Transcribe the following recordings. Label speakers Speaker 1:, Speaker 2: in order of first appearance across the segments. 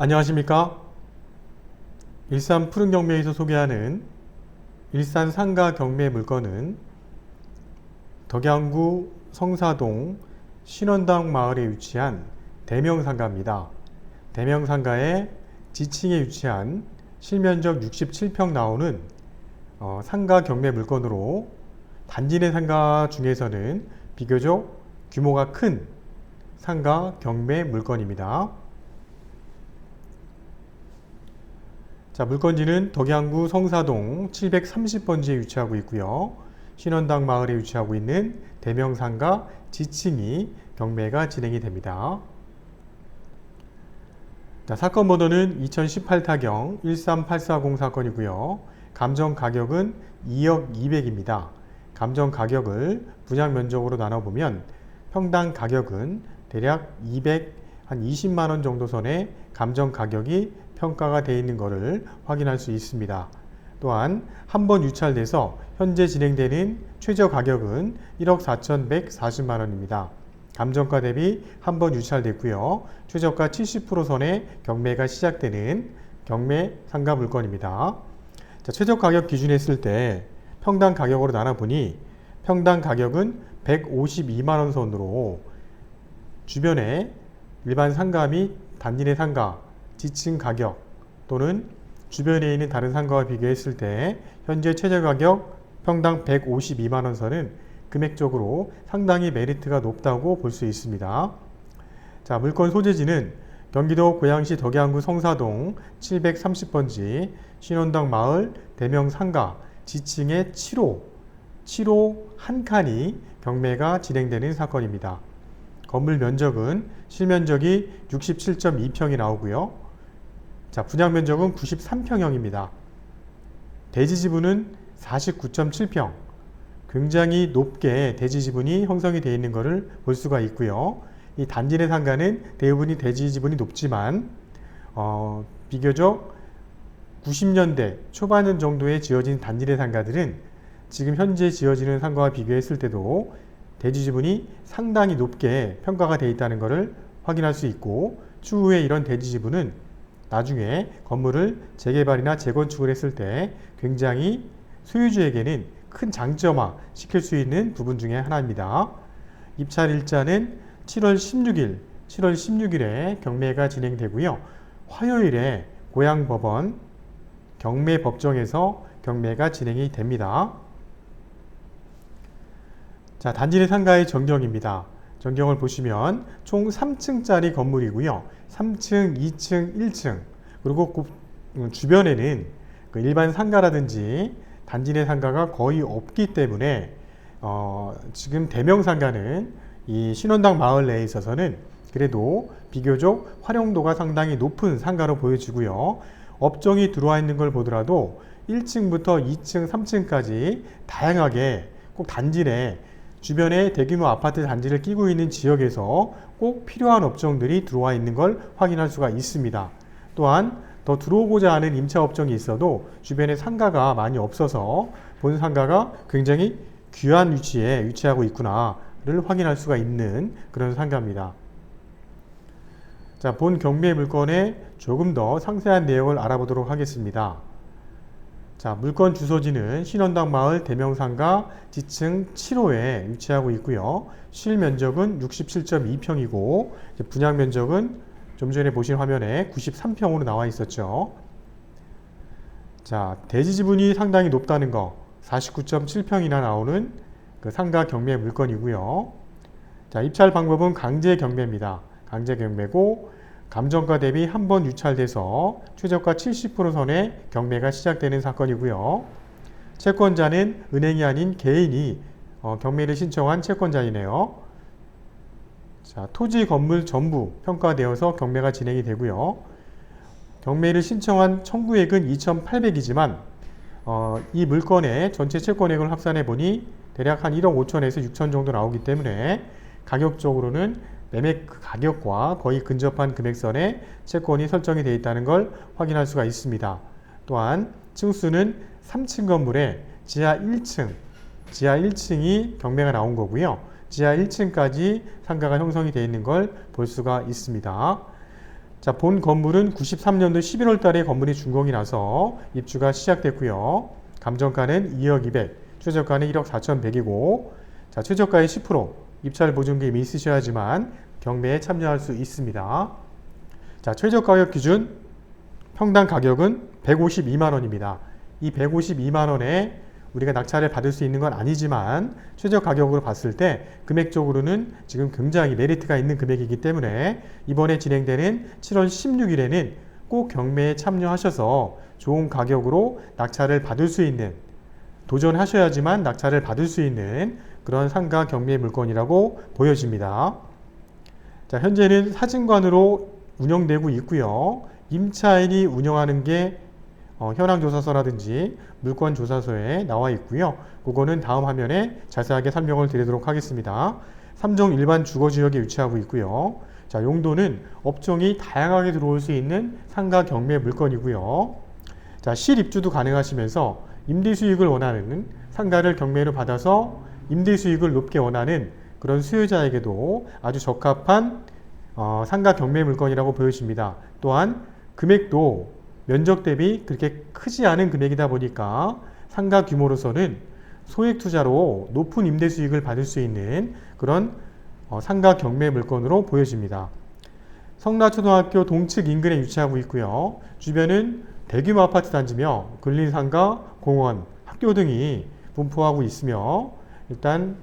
Speaker 1: 안녕하십니까? 일산 푸른경매에서 소개하는 일산 상가 경매 물건은 덕양구 성사동 신원당 마을에 위치한 대명상가입니다. 대명상가의 지층에 위치한 실면적 67평 나오는 상가 경매 물건으로 단지 내 상가 중에서는 비교적 규모가 큰 상가 경매 물건입니다. 자, 물건지는 덕양구 성사동 730번지에 위치하고 있고요. 신원당 마을에 위치하고 있는 대명상가 지층이 경매가 진행이 됩니다. 자, 사건 번호는 2018 타경 13840 사건이고요. 감정 가격은 2억 200입니다. 감정 가격을 분양 면적으로 나눠보면 평당 가격은 대략 20만원 정도 선의 감정 가격이 평가가 되어 있는 것을 확인할 수 있습니다. 또한 한 번 유찰돼서 현재 진행되는 최저 가격은 1억 4,140만원입니다. 감정가 대비 한 번 유찰됐고요. 최저가 70% 선의 경매가 시작되는 경매 상가 물건입니다. 자, 최저 가격 기준에 했을 때 평당 가격으로 나눠보니 평당 가격은 152만원 선으로 주변에 일반 상가 및 단지 내 상가 지층 가격 또는 주변에 있는 다른 상가와 비교했을 때 현재 최저 가격 평당 152만원 선은 금액적으로 상당히 메리트가 높다고 볼 수 있습니다. 자, 물건 소재지는 경기도 고양시 덕양구 성사동 730번지 신원당 마을 대명 상가 지층의 7호 한 칸이 경매가 진행되는 사건입니다. 건물 면적은 실면적이 67.2평이 나오고요. 자, 분양 면적은 93평형입니다. 대지 지분은 49.7평. 굉장히 높게 대지 지분이 형성이 되어 있는 것을 볼 수가 있고요. 이 단지 내 상가는 대부분이 대지 지분이 높지만 비교적 90년대 초반 정도에 지어진 단지 내 상가들은 지금 현재 지어지는 상가와 비교했을 때도 대지 지분이 상당히 높게 평가가 되어 있다는 것을 확인할 수 있고, 추후에 이런 대지 지분은 나중에 건물을 재개발이나 재건축을 했을 때 굉장히 소유주에게는 큰 장점화 시킬 수 있는 부분 중에 하나입니다. 입찰 일자는 7월 16일에 경매가 진행되고요. 화요일에 고양법원 경매법정에서 경매가 진행이 됩니다. 자, 단지 내 상가의 전경입니다. 전경을 보시면 총 3층짜리 건물이고요. 3층, 2층, 1층 그리고 주변에는 일반 상가라든지 단지 내 상가가 거의 없기 때문에 지금 대명 상가는 이 신원당 마을 내에 있어서는 그래도 비교적 활용도가 상당히 높은 상가로 보여지고요. 업종이 들어와 있는 걸 보더라도 1층부터 2층, 3층까지 다양하게 꼭 단지 내 주변에 대규모 아파트 단지를 끼고 있는 지역에서 꼭 필요한 업종들이 들어와 있는 걸 확인할 수가 있습니다. 또한 더 들어오고자 하는 임차 업종이 있어도 주변에 상가가 많이 없어서 본 상가가 굉장히 귀한 위치에 위치하고 있구나를 확인할 수가 있는 그런 상가입니다. 자, 본 경매 물건의 조금 더 상세한 내용을 알아보도록 하겠습니다. 자, 물건 주소지는 신원당 마을 대명상가 지층 7호에 위치하고 있고요. 실면적은 67.2평이고 분양 면적은 좀 전에 보신 화면에 93평으로 나와 있었죠. 자, 대지 지분이 상당히 높다는 거 49.7평이나 나오는 그 상가 경매 물건이고요. 자, 입찰 방법은 강제 경매입니다. 강제 경매고 감정가 대비 한 번 유찰돼서 최저가 70% 선의 경매가 시작되는 사건이고요. 채권자는 은행이 아닌 개인이 경매를 신청한 채권자이네요. 자, 토지 건물 전부 평가되어서 경매가 진행이 되고요. 경매를 신청한 청구액은 2,800이지만 이 물건의 전체 채권액을 합산해 보니 대략 한 1억 5천에서 6천 정도 나오기 때문에 가격적으로는 매매 가격과 거의 근접한 금액선에 채권이 설정이 되어 있다는 걸 확인할 수가 있습니다. 또한 층수는 3층 건물에 지하 1층이 경매가 나온 거고요. 지하 1층까지 상가가 형성이 되어 있는 걸 볼 수가 있습니다. 자, 본 건물은 93년도 11월 달에 건물이 준공이 나서 입주가 시작됐고요. 감정가는 2억 200, 최저가는 1억 4,100이고, 자, 최저가의 10%, 입찰 보증금이 있으셔야지만 경매에 참여할 수 있습니다. 자, 최저가격 기준 평당 가격은 152만 원입니다. 이 152만 원에 우리가 낙찰을 받을 수 있는 건 아니지만 최저 가격으로 봤을 때 금액적으로는 지금 굉장히 메리트가 있는 금액이기 때문에 이번에 진행되는 7월 16일에는 꼭 경매에 참여하셔서 좋은 가격으로 낙찰을 받을 수 있는, 도전하셔야지만 낙찰을 받을 수 있는 그런 상가 경매 물건이라고 보여집니다. 자, 현재는 사진관으로 운영되고 있고요. 임차인이 운영하는 게 현황조사서라든지 물권조사서에 나와 있고요. 그거는 다음 화면에 자세하게 설명을 드리도록 하겠습니다. 3종 일반 주거지역에 위치하고 있고요. 자, 용도는 업종이 다양하게 들어올 수 있는 상가 경매 물건이고요. 자, 실입주도 가능하시면서 임대수익을 원하는, 상가를 경매로 받아서 임대수익을 높게 원하는 그런 수요자에게도 아주 적합한 상가 경매 물건이라고 보여집니다. 또한 금액도 면적 대비 그렇게 크지 않은 금액이다 보니까 상가 규모로서는 소액 투자로 높은 임대 수익을 받을 수 있는 그런 상가 경매 물건으로 보여집니다. 성라초등학교 동측 인근에 위치하고 있고요. 주변은 대규모 아파트 단지며 근린상가, 공원, 학교 등이 분포하고 있으며 일단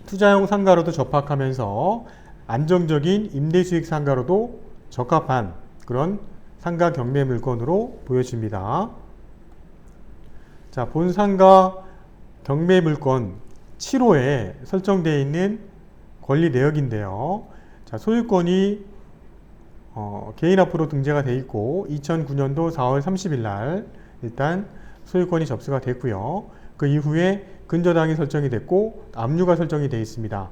Speaker 1: 투자용 상가로도 접합하면서 안정적인 임대 수익 상가로도 적합한 그런 상가 경매 물건으로 보여집니다. 자, 본 상가 경매 물건 7호에 설정되어 있는 권리 내역인데요. 자, 소유권이 개인 앞으로 등재가 되어 있고 2009년도 4월 30일 날 일단 소유권이 접수가 됐고요. 그 이후에 근저당이 설정이 됐고 압류가 설정이 되어 있습니다.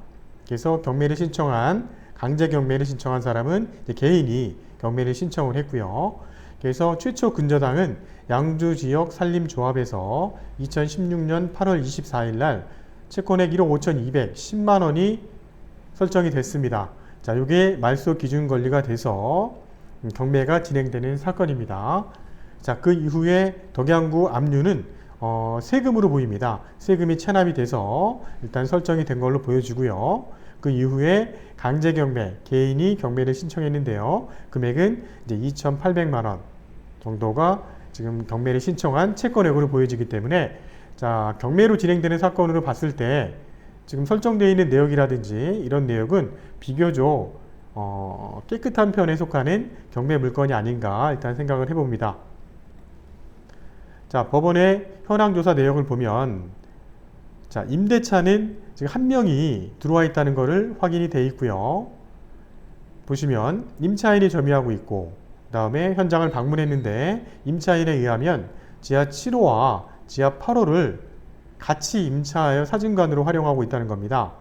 Speaker 1: 그래서 경매를 신청한, 강제 경매를 신청한 사람은 개인이 경매를 신청을 했고요. 그래서 최초 근저당은 양주지역 산림조합에서 2016년 8월 24일 날 채권액 1억 5,210만 원이 설정이 됐습니다. 자, 이게 말소 기준 권리가 돼서 경매가 진행되는 사건입니다. 자, 그 이후에 덕양구 압류는 세금으로 보입니다. 세금이 체납이 돼서 일단 설정이 된 걸로 보여지고요. 그 이후에 강제 경매, 개인이 경매를 신청했는데요. 금액은 이제 2,800만 원 정도가 지금 경매를 신청한 채권액으로 보여지기 때문에 자, 경매로 진행되는 사건으로 봤을 때 지금 설정되어 있는 내역이라든지 이런 내역은 비교적 깨끗한 편에 속하는 경매 물건이 아닌가 일단 생각을 해봅니다. 자, 법원의 현황조사 내역을 보면 자, 임대차는 지금 한 명이 들어와 있다는 것을 확인이 되어 있고요. 보시면 임차인이 점유하고 있고 그 다음에 현장을 방문했는데 임차인에 의하면 지하 7호와 지하 8호를 같이 임차하여 사진관으로 활용하고 있다는 겁니다.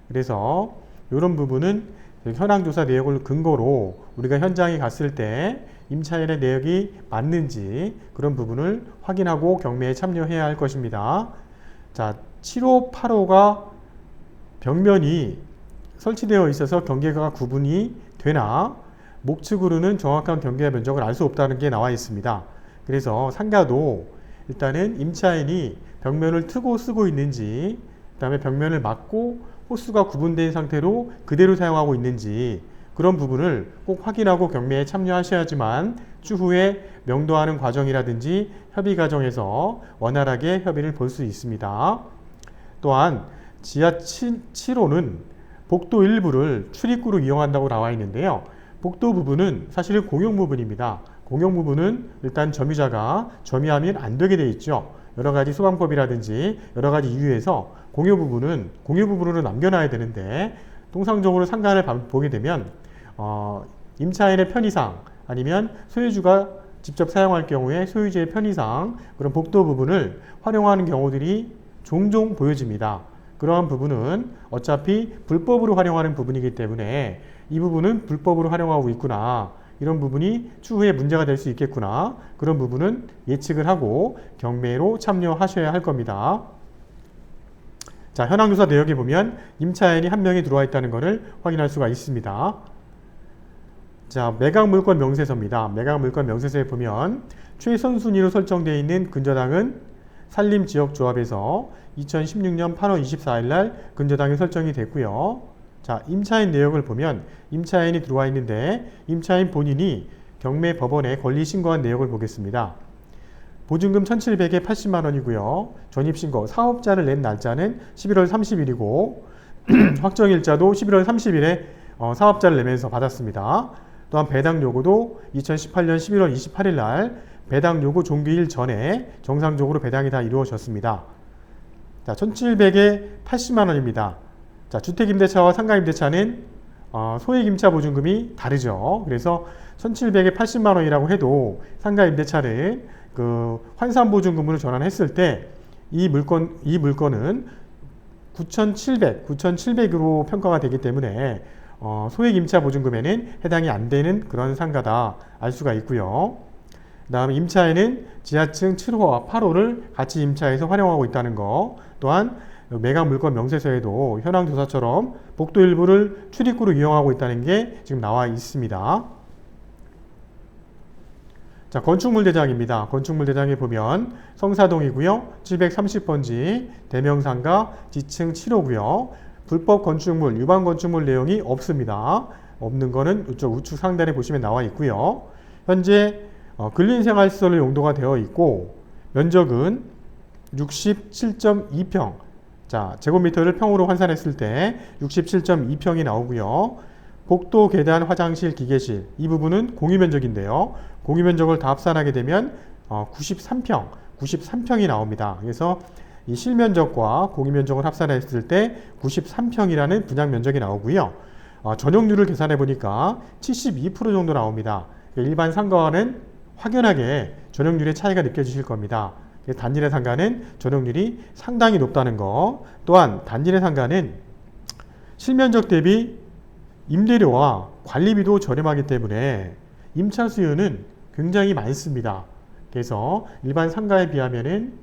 Speaker 1: 그래서 이런 부분은 현황조사 내역을 근거로 우리가 현장에 갔을 때 임차인의 내역이 맞는지 그런 부분을 확인하고 경매에 참여해야 할 것입니다. 자, 7호, 8호가 벽면이 설치되어 있어서 경계가 구분이 되나 목측으로는 정확한 경계 면적을 알 수 없다는 게 나와 있습니다. 그래서 상가도 일단은 임차인이 벽면을 트고 쓰고 있는지, 그 다음에 벽면을 막고 호수가 구분된 상태로 그대로 사용하고 있는지 그런 부분을 꼭 확인하고 경매에 참여하셔야지만 추후에 명도하는 과정이라든지 협의 과정에서 원활하게 협의를 볼 수 있습니다. 또한 지하 7호는 복도 일부를 출입구로 이용한다고 나와 있는데요. 복도 부분은 사실 공용 부분입니다. 공용 부분은 일단 점유자가 점유하면 안 되게 되어 있죠. 여러 가지 소방법이라든지 여러 가지 이유에서 공유 부분은 공유 부분으로 남겨놔야 되는데 통상적으로 상가를 보게 되면 임차인의 편의상 아니면 소유주가 직접 사용할 경우에 소유주의 편의상 그런 복도 부분을 활용하는 경우들이 종종 보여집니다. 그러한 부분은 어차피 불법으로 활용하는 부분이기 때문에 이 부분은 불법으로 활용하고 있구나, 이런 부분이 추후에 문제가 될 수 있겠구나, 그런 부분은 예측을 하고 경매로 참여하셔야 할 겁니다. 자, 현황조사 내역에 보면 임차인이 한 명이 들어와 있다는 것을 확인할 수가 있습니다. 자, 매각 물권 명세서입니다. 매각 물권 명세서에 보면 최선순위로 설정되어 있는 근저당은 산림지역조합에서 2016년 8월 24일 날 근저당이 설정이 됐고요. 자, 임차인 내역을 보면 임차인이 들어와 있는데 임차인 본인이 경매 법원에 권리 신고한 내역을 보겠습니다. 보증금 1,700에 80만 원이고요. 전입신고 사업자를 낸 날짜는 11월 30일이고 확정일자도 11월 30일에 사업자를 내면서 받았습니다. 또한 배당 요구도 2018년 11월 28일 날 배당 요구 종기일 전에 정상적으로 배당이 다 이루어졌습니다. 자, 1,700에 80만 원입니다. 자, 주택임대차와 상가임대차는 소액임차 보증금이 다르죠. 그래서 1,700에 80만 원이라고 해도 상가임대차는 그 환산보증금으로 전환했을 때 이 물건은 9,700으로 평가가 되기 때문에 소액임차 보증금에는 해당이 안 되는 그런 상가다 알 수가 있고요. 그 다음에 임차에는 지하층 7호와 8호를 같이 임차해서 활용하고 있다는 거, 또한 매각 물건 명세서에도 현황 조사처럼 복도 일부를 출입구로 이용하고 있다는 게 지금 나와 있습니다. 자, 건축물 대장입니다. 건축물 대장에 보면 성사동이고요. 730번지 대명상가 지층 7호고요. 불법 건축물, 유방 건축물 내용이 없습니다. 없는 거는 이쪽 우측 상단에 보시면 나와 있고요. 현재 근린생활시설로 용도가 되어 있고 면적은 67.2평. 자, 제곱미터를 평으로 환산했을 때 67.2평이 나오고요. 복도, 계단, 화장실, 기계실 이 부분은 공유면적인데요. 공유면적을 다 합산하게 되면 93평이 나옵니다. 그래서 이 실면적과 공유면적을 합산했을 때 93평이라는 분양면적이 나오고요. 전용률을 계산해 보니까 72% 정도 나옵니다. 일반 상가와는 확연하게 전용률의 차이가 느껴지실 겁니다. 단지내 상가는 전용률이 상당히 높다는 거, 또한 단지내 상가는 실면적 대비 임대료와 관리비도 저렴하기 때문에 임차 수요는 굉장히 많습니다. 그래서 일반 상가에 비하면은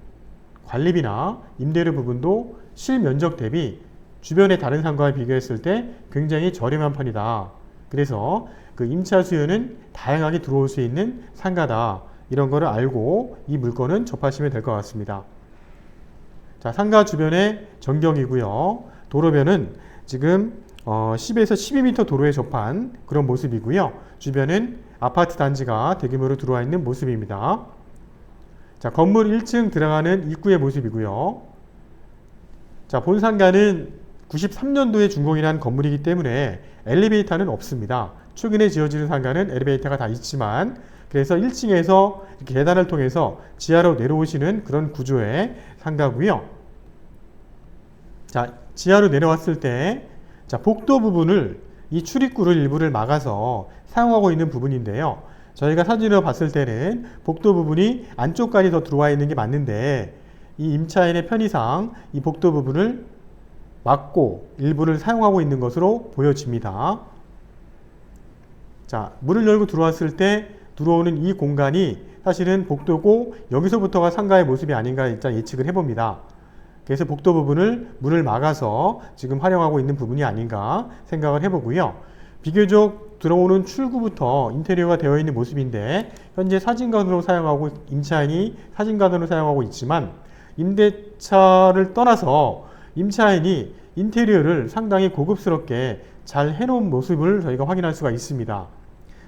Speaker 1: 관리비나 임대료 부분도 실면적 대비 주변의 다른 상가와 비교했을 때 굉장히 저렴한 편이다. 그래서 그 임차 수요는 다양하게 들어올 수 있는 상가다. 이런 거를 알고 이 물건은 접하시면 될 것 같습니다. 자, 상가 주변의 전경이고요. 도로변은 지금 10에서 12m 도로에 접한 그런 모습이고요. 주변은 아파트 단지가 대규모로 들어와 있는 모습입니다. 자, 건물 1층 들어가는 입구의 모습이고요. 자, 본상가는 93년도에 준공이란 건물이기 때문에 엘리베이터는 없습니다. 최근에 지어지는 상가는 엘리베이터가 다 있지만, 그래서 1층에서 계단을 통해서 지하로 내려오시는 그런 구조의 상가고요. 자, 지하로 내려왔을 때 자, 복도 부분을 이 출입구를 일부를 막아서 사용하고 있는 부분인데요. 저희가 사진으로 봤을 때는 복도 부분이 안쪽까지 더 들어와 있는 게 맞는데 이 임차인의 편의상 이 복도 부분을 막고 일부를 사용하고 있는 것으로 보여집니다. 자, 문을 열고 들어왔을 때 들어오는 이 공간이 사실은 복도고 여기서부터가 상가의 모습이 아닌가 일단 예측을 해봅니다. 그래서 복도 부분을 문을 막아서 지금 활용하고 있는 부분이 아닌가 생각을 해보고요. 비교적 들어오는 출구부터 인테리어가 되어 있는 모습인데 현재 사진관으로 사용하고 임차인이 사진관으로 사용하고 있지만 임대차를 떠나서 임차인이 인테리어를 상당히 고급스럽게 잘 해놓은 모습을 저희가 확인할 수가 있습니다.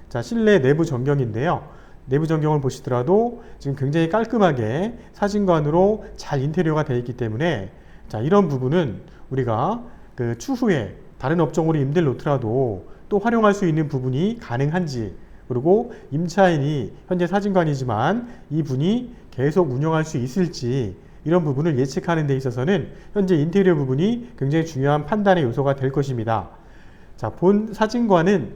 Speaker 1: 자, 실내 내부 전경인데요. 내부 전경을 보시더라도 지금 굉장히 깔끔하게 사진관으로 잘 인테리어가 되어 있기 때문에 자, 이런 부분은 우리가 그 추후에 다른 업종으로 임대를 놓더라도 또 활용할 수 있는 부분이 가능한지, 그리고 임차인이 현재 사진관이지만 이 분이 계속 운영할 수 있을지, 이런 부분을 예측하는 데 있어서는 현재 인테리어 부분이 굉장히 중요한 판단의 요소가 될 것입니다. 자, 본 사진관은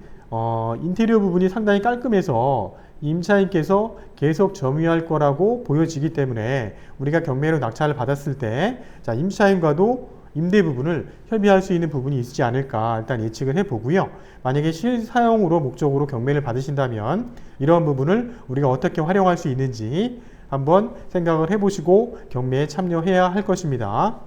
Speaker 1: 인테리어 부분이 상당히 깔끔해서 임차인께서 계속 점유할 거라고 보여지기 때문에 우리가 경매로 낙찰을 받았을 때 자, 임차인과도 임대 부분을 협의할 수 있는 부분이 있지 않을까 일단 예측을 해보고요. 만약에 실사용으로 목적으로 경매를 받으신다면 이러한 부분을 우리가 어떻게 활용할 수 있는지 한번 생각을 해보시고 경매에 참여해야 할 것입니다.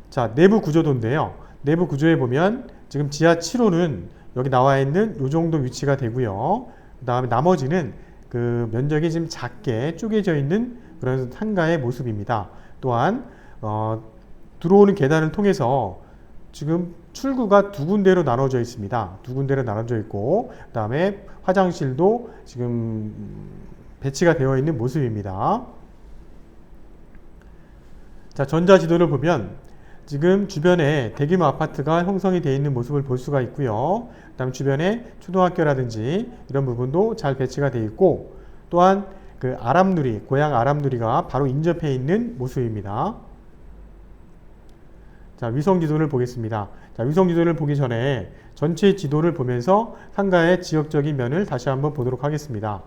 Speaker 1: 자, 내부 구조도인데요. 내부 구조에 보면 지금 지하 7호는 여기 나와 있는 이 정도 위치가 되고요. 그 다음에 나머지는 그 면적이 좀 작게 쪼개져 있는 그런 상가의 모습입니다. 또한 들어오는 계단을 통해서 지금 출구가 두 군데로 나눠져 있습니다. 두 군데로 나눠져 있고, 그 다음에 화장실도 지금 배치가 되어 있는 모습입니다. 자, 전자지도를 보면 지금 주변에 대규모 아파트가 형성이 되어 있는 모습을 볼 수가 있고요. 그 다음 주변에 초등학교라든지 이런 부분도 잘 배치가 되어 있고, 또한 그 아람누리, 고향 아람누리가 바로 인접해 있는 모습입니다. 자, 위성 지도를 보겠습니다. 자, 위성 지도를 보기 전에 전체 지도를 보면서 상가의 지역적인 면을 다시 한번 보도록 하겠습니다.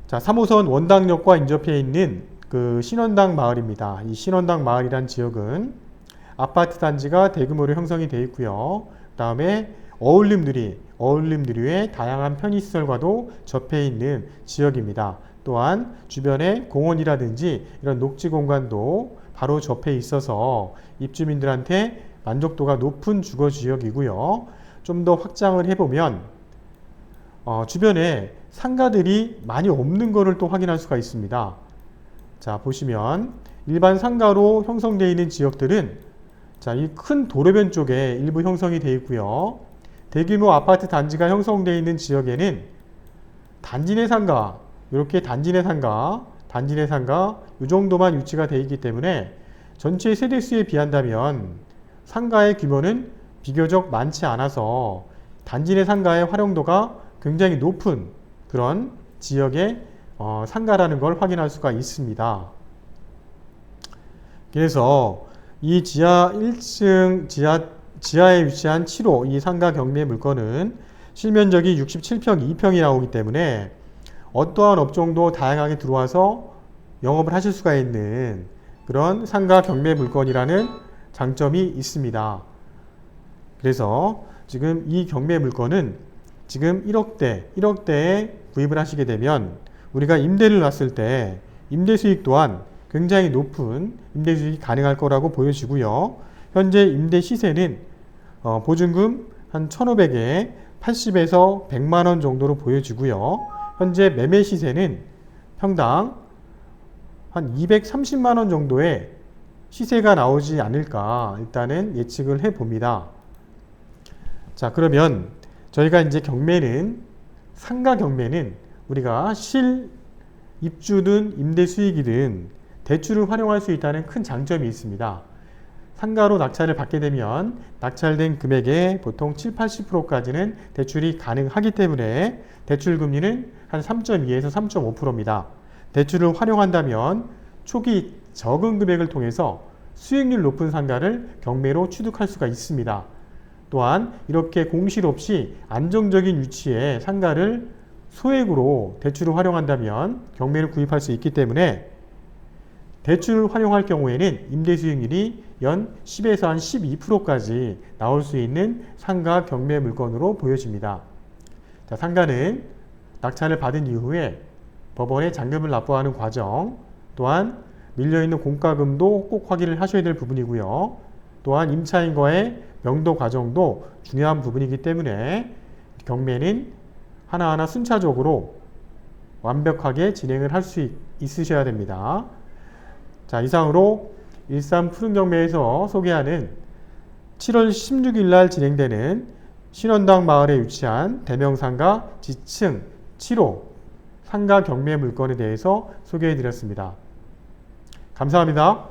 Speaker 1: 자, 3호선 원당역과 인접해 있는 그 신원당 마을입니다. 이 신원당 마을이란 지역은 아파트 단지가 대규모로 형성이 되어 있고요. 그 다음에 어울림누리의 다양한 편의시설과도 접해 있는 지역입니다. 또한 주변에 공원이라든지 이런 녹지 공간도 바로 접해 있어서 입주민들한테 만족도가 높은 주거지역이고요. 좀 더 확장을 해보면 주변에 상가들이 많이 없는 것을 또 확인할 수가 있습니다. 자, 보시면 일반 상가로 형성되어 있는 지역들은 자, 이 큰 도로변 쪽에 일부 형성이 되어 있고요. 대규모 아파트 단지가 형성되어 있는 지역에는 단지 내 상가, 이렇게 단지 내 상가 이 정도만 유치가 되어 있기 때문에 전체 세대수에 비한다면 상가의 규모는 비교적 많지 않아서 단지 내 상가의 활용도가 굉장히 높은 그런 지역의 상가라는 걸 확인할 수가 있습니다. 그래서 이 지하 1층 지하에 위치한 7호 이 상가 경매 물건은 실면적이 67평 2평이 나오기 때문에 어떠한 업종도 다양하게 들어와서 영업을 하실 수가 있는 그런 상가 경매 물건이라는 장점이 있습니다. 그래서 지금 이 경매 물건은 지금 1억대에 구입을 하시게 되면 우리가 임대를 놨을 때 임대 수익 또한 굉장히 높은 임대 수익이 가능할 거라고 보여지고요. 현재 임대 시세는 보증금 한 1,500에 80에서 100만 원 정도로 보여지고요. 현재 매매 시세는 평당 한 230만 원 정도의 시세가 나오지 않을까 일단은 예측을 해 봅니다. 자, 그러면 저희가 이제 상가 경매는 우리가 실 입주든 임대 수익이든 대출을 활용할 수 있다는 큰 장점이 있습니다. 상가로 낙찰을 받게 되면 낙찰된 금액의 보통 7, 80%까지는 대출이 가능하기 때문에 대출 금리는 한 3.2에서 3.5%입니다. 대출을 활용한다면 초기 적은 금액을 통해서 수익률 높은 상가를 경매로 취득할 수가 있습니다. 또한 이렇게 공실 없이 안정적인 위치에 상가를 소액으로 대출을 활용한다면 경매를 구입할 수 있기 때문에 대출을 활용할 경우에는 임대 수익률이 연 10에서 한 12%까지 나올 수 있는 상가 경매 물건으로 보여집니다. 자, 상가는 낙찰을 받은 이후에 법원에 잔금을 납부하는 과정, 또한 밀려있는 공과금도 꼭 확인을 하셔야 될 부분이고요. 또한 임차인과의 명도 과정도 중요한 부분이기 때문에 경매는 하나하나 순차적으로 완벽하게 진행을 할 수 있으셔야 됩니다. 자, 이상으로 일산 푸른경매에서 소개하는 7월 16일 날 진행되는 신원당 마을에 위치한 대명상가 지층 7호 상가 경매 물건에 대해서 소개해 드렸습니다. 감사합니다.